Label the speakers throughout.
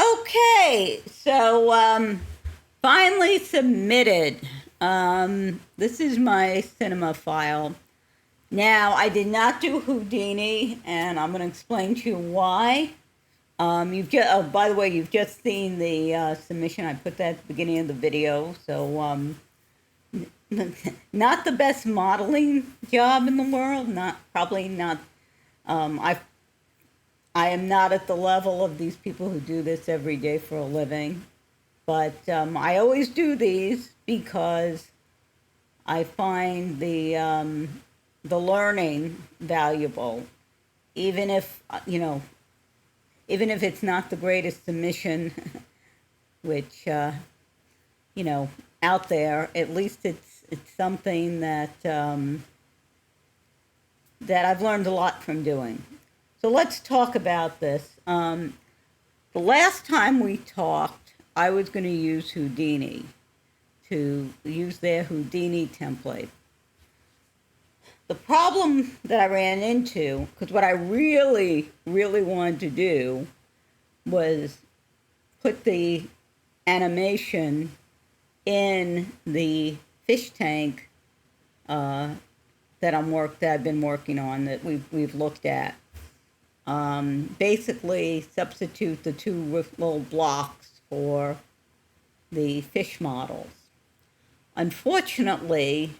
Speaker 1: Okay, so finally submitted. This is my cinema file. Now, I did not do Houdini, and I'm going to explain to you why. By the way, you've just seen the submission. I put that at the beginning of the video. So, not the best modeling job in the world. Probably not. Um, I I am not at the level of these people who do this every day for a living. But I always do these because I find the learning valuable, even if even if it's not the greatest submission, which you know, out there. At least it's something that I've learned a lot from doing. So let's talk about this. The last time we talked, I was going to use Houdini, to use their Houdini template. The problem that I ran into, because what I really, really wanted to do was put the animation in the fish tank that I've been working on, that we've looked at. Basically substitute the two little blocks for the fish models. Unfortunately,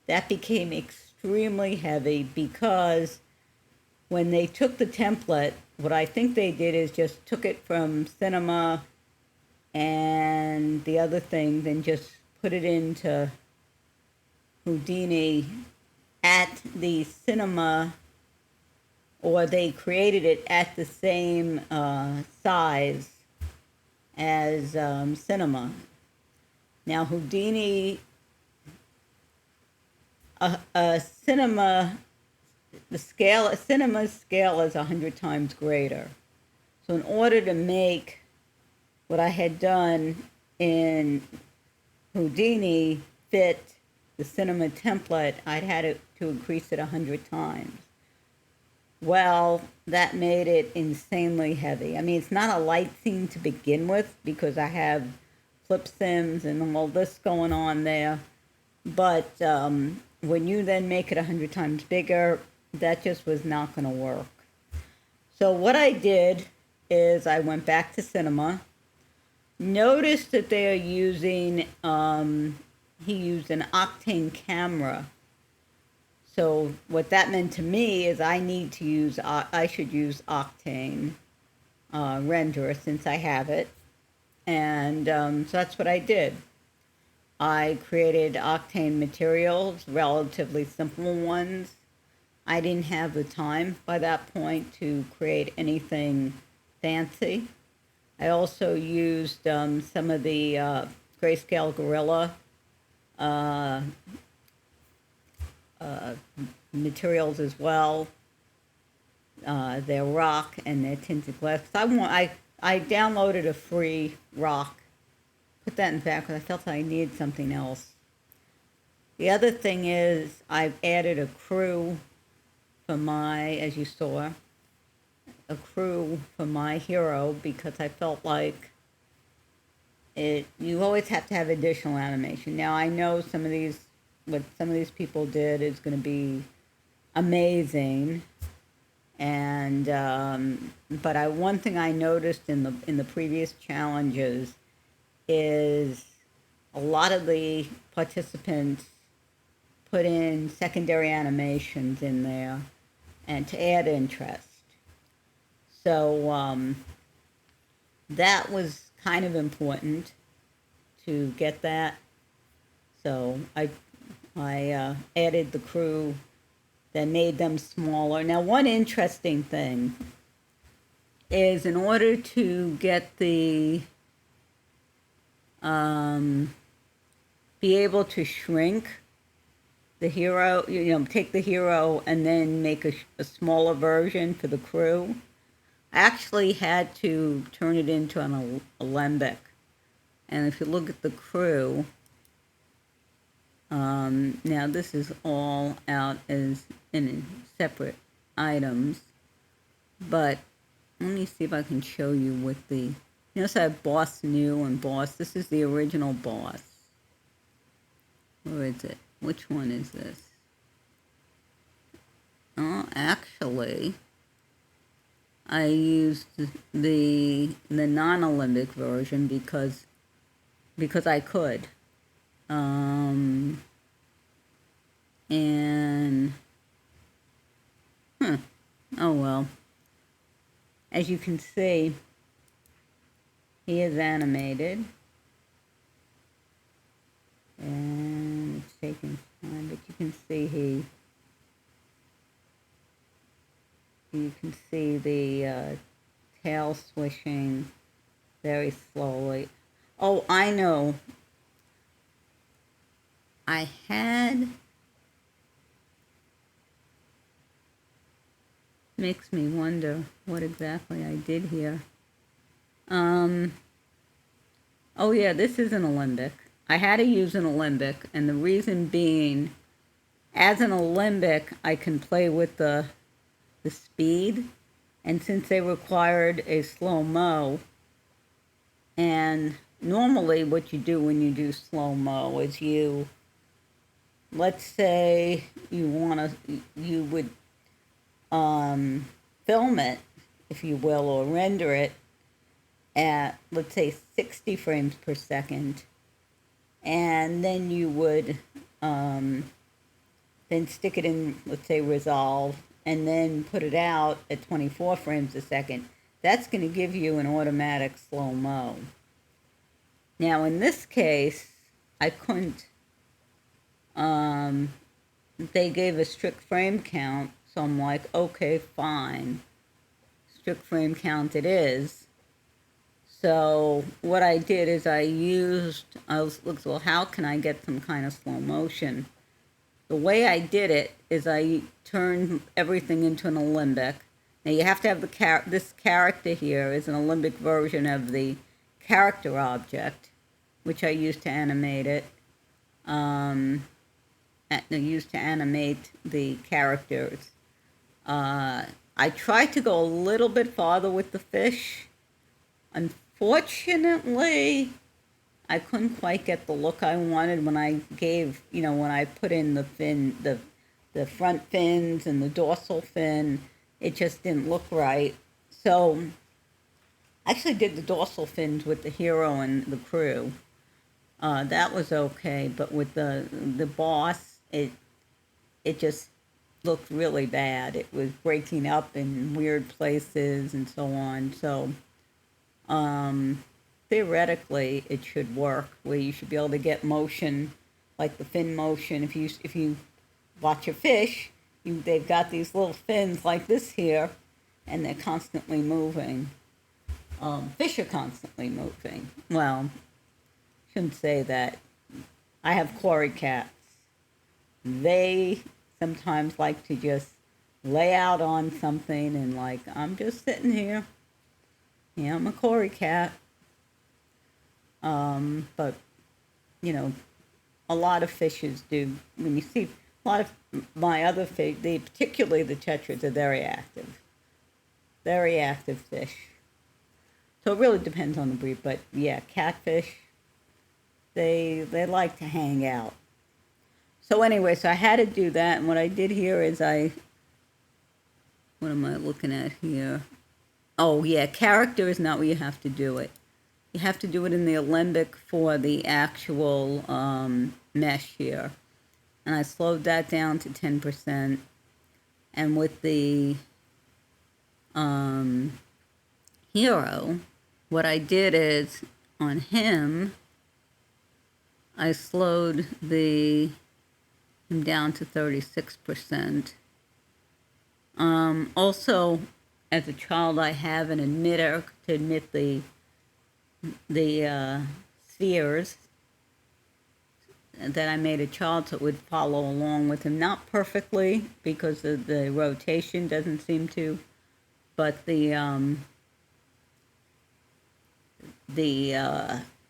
Speaker 1: that became extremely heavy because when they took the template, what I think they did is just took it from Cinema and the other thing, then just put it into Houdini at the Cinema, or they created it at the same size as Cinema. Now Houdini, Cinema's scale is 100 times greater. So in order to make what I had done in Houdini fit the Cinema template, I'd had to increase it 100 times. Well, that made it insanely heavy. I mean, it's not a light scene to begin with because I have flip sims and all this going on there. But when you then make it 100 times bigger, that just was not going to work. So what I did is I went back to Cinema, noticed that they are using, he used an Octane camera. So what that meant to me is I should use Octane renderer since I have it. And so that's what I did. I created Octane materials, relatively simple ones. I didn't have the time by that point to create anything fancy. I also used some of the Grayscale Gorilla materials as well. Their rock and their tinted glass. I downloaded a free rock, put that in the back because I felt I needed something else. The other thing is I've added a crew for as you saw, a crew for my hero because I felt like you always have to have additional animation. Now I know what some of these people did is going to be amazing, and but one thing I noticed in the previous challenges is a lot of the participants put in secondary animations in there and to add interest. So that was kind of important to get that. So I added the crew that made them smaller. Now, one interesting thing is in order to get the be able to shrink the hero, take the hero and then make a smaller version for the crew, I actually had to turn it into an alembic. And if you look at the crew, now this is all out as in separate items, but let me see if I can show you with the You also have Boss New and Boss. This is the original Boss. Where is it? Which one is this? Oh, actually, I used the non-Olympic version because I could. And oh well. As you can see, he is animated, and it's taking time, but you can see you can see the tail swishing very slowly. Oh, I know. I had, makes me wonder what exactly I did here. Oh yeah, this is an Olympic. I had to use an Olympic, and the reason being, as an Olympic, I can play with the speed, and since they required a slow-mo, and normally what you do when you do slow-mo is you, let's say you would film it, if you will, or render it at, let's say, 60 frames per second, and then you would then stick it in, let's say, Resolve, and then put it out at 24 frames a second. That's going to give you an automatic slow-mo. Now, in this case, I couldn't, they gave a strict frame count, so I'm like, okay, fine. Strict frame count it is. So what I did is I looked, well, how can I get some kind of slow motion? The way I did it is I turned everything into an Olympic. Now you have to have this character here is an Olympic version of the character object, which I used to animate it. I used to animate the characters. I tried to go a little bit farther with the fish. Unfortunately, I couldn't quite get the look I wanted when I when I put in the fin, the front fins and the dorsal fin. It just didn't look right. So I actually did the dorsal fins with the hero and the crew. That was okay, but with the boss, it just looked really bad. It was breaking up in weird places and so on. So theoretically, it should work, where you should be able to get motion, like the fin motion. If you watch a fish, they've got these little fins like this here, and they're constantly moving. Fish are constantly moving. Well, shouldn't say that. I have quarry cats. They sometimes like to just lay out on something and like, I'm just sitting here. Yeah, I'm a quarry cat. But, a lot of fishes do. When you see a lot of my other fish, particularly the tetras, are very active. Very active fish. So it really depends on the breed. But yeah, catfish, they like to hang out. So anyway, so I had to do that. And what I did here is what am I looking at here? Oh yeah, character is not where you have to do it. You have to do it in the Alembic for the actual mesh here. And I slowed that down to 10%. And with the hero, what I did is, on him, I slowed him down to 36%. Also, as a child, I have an emitter to emit the spheres that I made a child so it would follow along with him. Not perfectly, because the rotation doesn't seem to, but the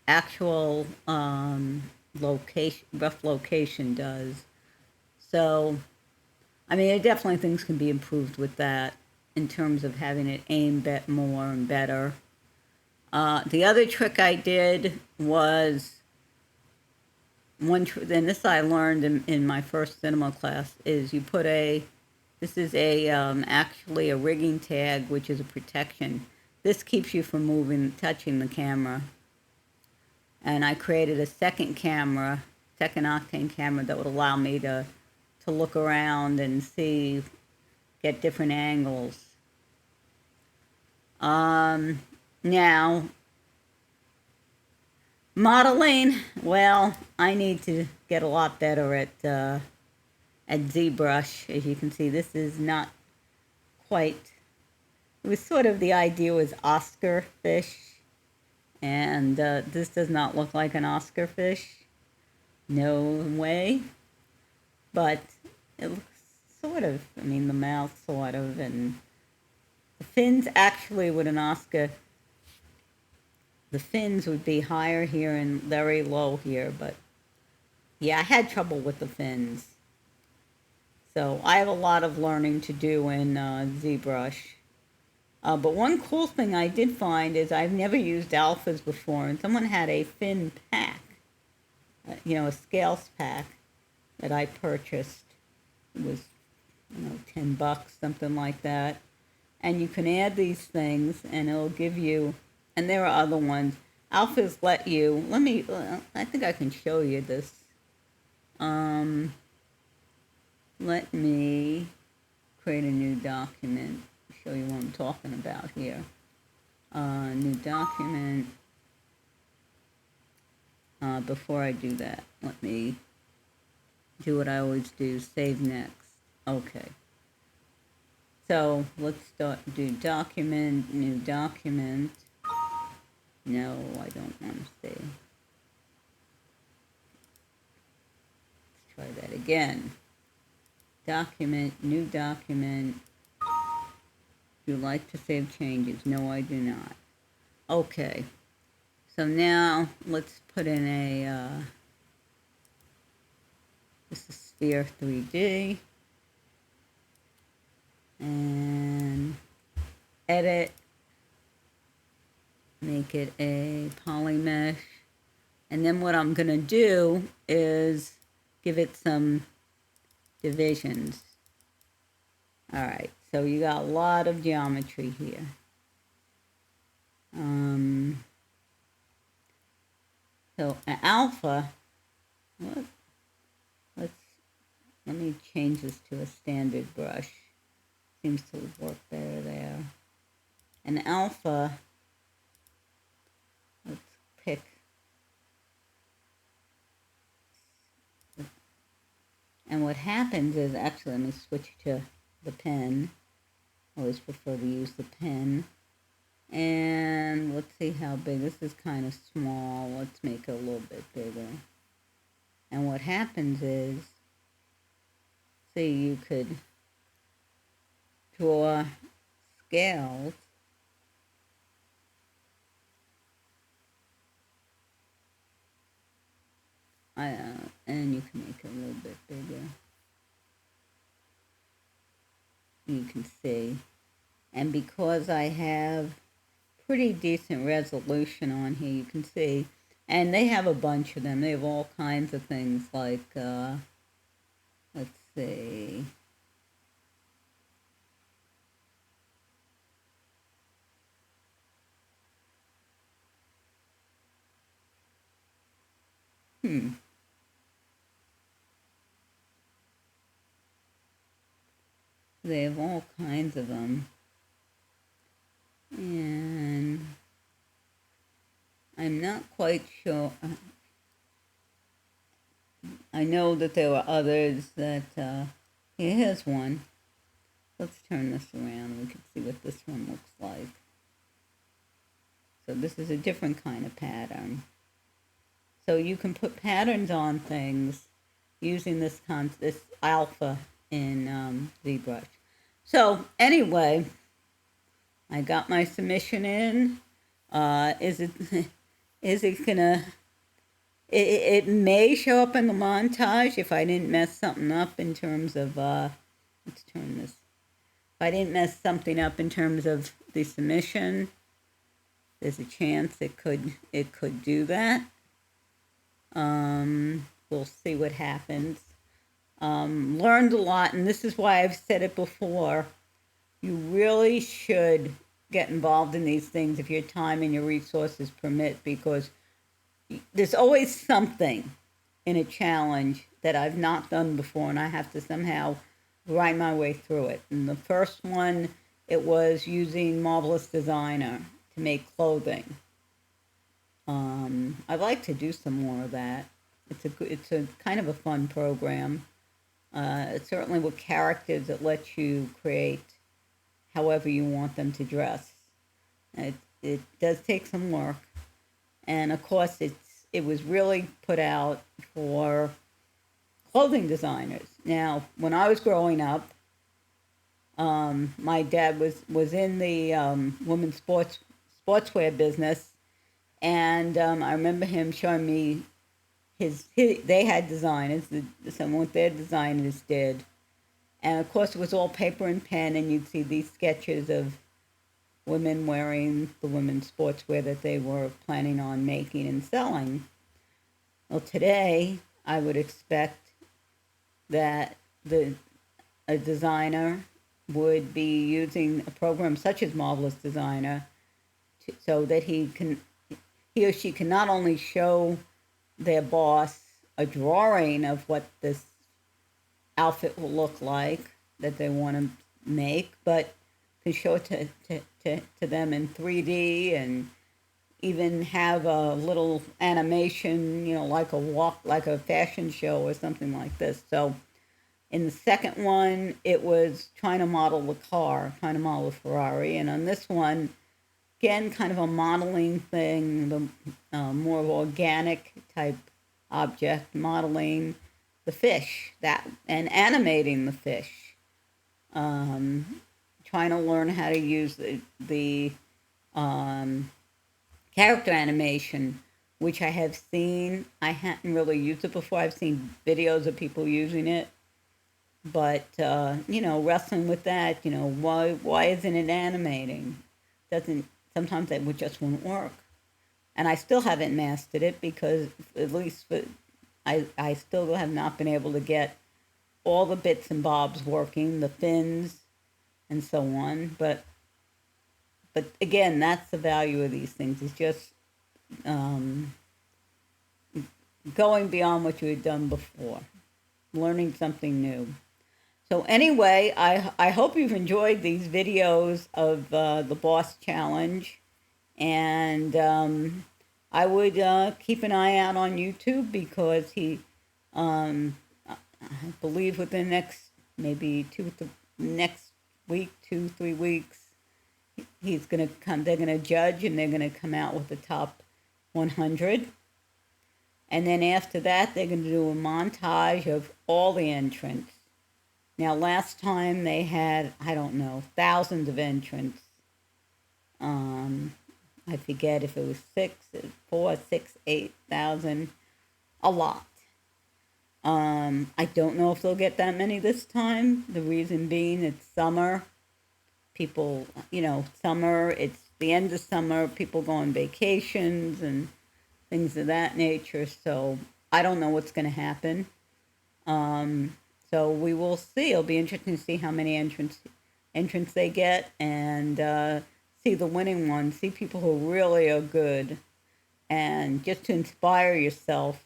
Speaker 1: actual rough location does. So, I mean, definitely things can be improved with that in terms of having it aim more and better. The other trick I did was and this I learned in my first cinema class, is you put this is actually a rigging tag, which is a protection. This keeps you from touching the camera. And I created a second octane camera that would allow me to look around and get different angles. Now, modeling, well, I need to get a lot better at ZBrush. As you can see, this is not quite, it was sort of, the idea was Oscar fish, and this does not look like an Oscar fish. No way. But it looks sort of, I mean, the mouth sort of, and the fins actually with an Oscar, the fins would be higher here and very low here, but yeah, I had trouble with the fins. So I have a lot of learning to do in ZBrush. But one cool thing I did find is I've never used alphas before, and someone had a fin pack, a scales pack that I purchased. It was, $10, something like that. And you can add these things, and it'll give you, and there are other ones. Alphas let you, I think I can show you this. Let me create a new document, show you what I'm talking about here. New document. Before I do that, let me do what I always do, save next. Okay. So let's do document, new document. No, I don't want to save. Let's try that again. Document, new document. Do you like to save changes? No, I do not. Okay. So now let's put in this is Sphere 3D. And edit, make it a poly mesh, and then what I'm going to do is give it some divisions. Alright, so you got a lot of geometry here. So an alpha, let me change this to a standard brush. Seems to work better there. An alpha, let's pick, and what happens is, actually let me switch to the pen. I always prefer to use the pen. And let's see how big, this is kind of small, let's make it a little bit bigger. And what happens is, see, you could draw scales and you can make it a little bit bigger. You can see. And because I have pretty decent resolution on here, you can see. And they have a bunch of them. They have all kinds of things like, let's see. They have all kinds of them. And I'm not quite sure. I know that there were others that, here's one. Let's turn this around and we can see what this one looks like. So this is a different kind of pattern. So you can put patterns on things using this alpha in ZBrush. So anyway, I got my submission in. Is it gonna? It may show up in the montage if I didn't mess something up in terms of. Let's turn this. If I didn't mess something up in terms of the submission, there's a chance it could do that. We'll see what happens. Learned a lot, and this is why I've said it before. You really should get involved in these things if your time and your resources permit, because there's always something in a challenge that I've not done before, and I have to somehow grind my way through it. And the first one, it was using Marvelous Designer to make clothing. I'd like to do some more of that. It's a kind of a fun program. Certainly with characters that let you create however you want them to dress. It does take some work, and of course it was really put out for clothing designers. Now, when I was growing up, my dad was in the women's sportswear business, and I remember him showing me they had designers, some what their designers did, and of course it was all paper and pen, and you'd see these sketches of women wearing the women's sportswear that they were planning on making and selling. Well, today I would expect that a designer would be using a program such as Marvelous Designer so that he or she can not only show their boss a drawing of what this outfit will look like that they want to make, but can show it to them in 3D, and even have a little animation, like a fashion show or something like this. So in the second one, it was trying to model a Ferrari. And on this one, again, kind of a modeling thing, the more of organic type object, modeling the fish and animating the fish. Trying to learn how to use the character animation, which I have seen. I hadn't really used it before. I've seen videos of people using it. But, wrestling with that, why isn't it animating? Sometimes it just won't work. And I still haven't mastered it because, at least I still have not been able to get all the bits and bobs working, the fins and so on. But again, that's the value of these things. It's just going beyond what you had done before, learning something new. So anyway, I hope you've enjoyed these videos of the Boss Challenge. And I would keep an eye out on YouTube, because I believe within maybe next week, 3 weeks, he's going to come. They're going to judge, and they're going to come out with the top 100. And then after that, they're going to do a montage of all the entrants. Now, last time they had, I don't know, thousands of entrants. I forget if it was 8,000, a lot. I don't know if they'll get that many this time. The reason being, it's summer. People, summer, it's the end of summer. People go on vacations and things of that nature. So I don't know what's going to happen. So we will see. It'll be interesting to see how many entrants they get, and see the winning ones, see people who really are good, and just to inspire yourself.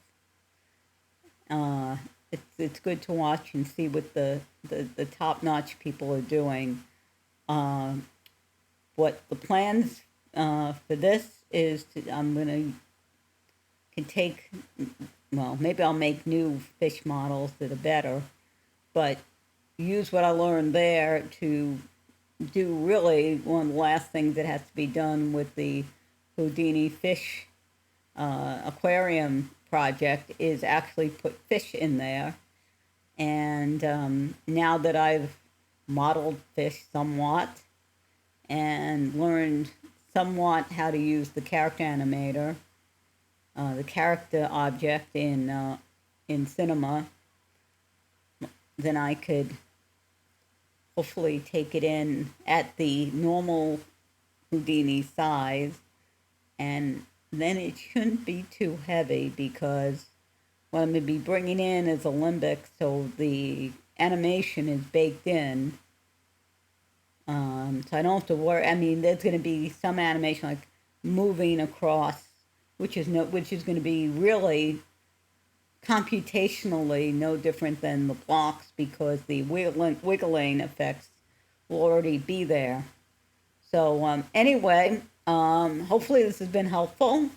Speaker 1: It's good to watch and see what the top-notch people are doing. What the plans for this is, maybe I'll make new fish models that are better, but use what I learned there to do really one of the last things that has to be done with the Houdini fish aquarium project, is actually put fish in there. And now that I've modeled fish somewhat and learned somewhat how to use the character animator, the character object in Cinema, then I could hopefully take it in at the normal Houdini size and then it shouldn't be too heavy because what I'm going to be bringing in is a limbic, so the animation is baked in. So I don't have to worry. I mean, there's going to be some animation like moving across, which is going to be really computationally no different than the blocks because the wiggling effects will already be there. So anyway, hopefully this has been helpful.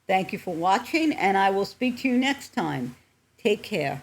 Speaker 1: Thank you for watching, and I will speak to you next time. Take care.